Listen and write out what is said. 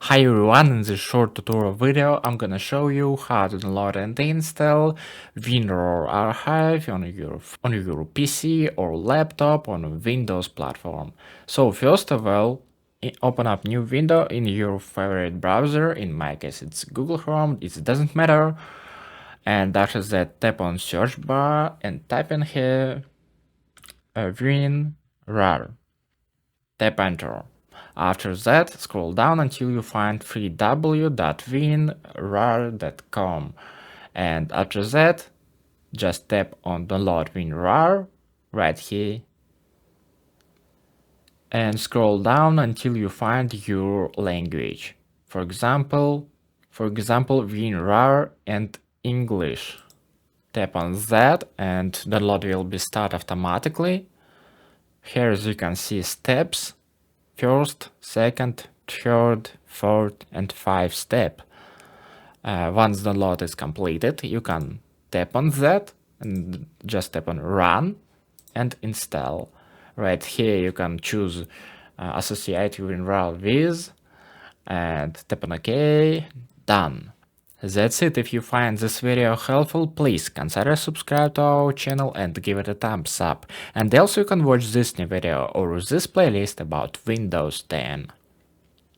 Hi everyone, in this short tutorial video I'm gonna show you how to download and install WinRAR archive on your PC or laptop on a Windows platform. So first of all, open up new window in your favorite browser. In my case it's Google Chrome, it doesn't matter. And after that, tap on search bar and type in here WinRAR. Tap enter. After that, scroll down until you find www.winrar.com, and after that, just tap on download WinRAR right here and scroll down until you find your language. For example, WinRAR and English. Tap on that and download will be start automatically. Here as you can see steps. First, second, third, fourth, and fifth step. Once the download is completed, you can tap on that and just tap on run and install. Right here you can choose associate WinRAR with and tap on OK, done. That's it. If you find this video helpful, please consider subscribe to our channel and give it a thumbs up. And also you can watch this new video or this playlist about Windows 10.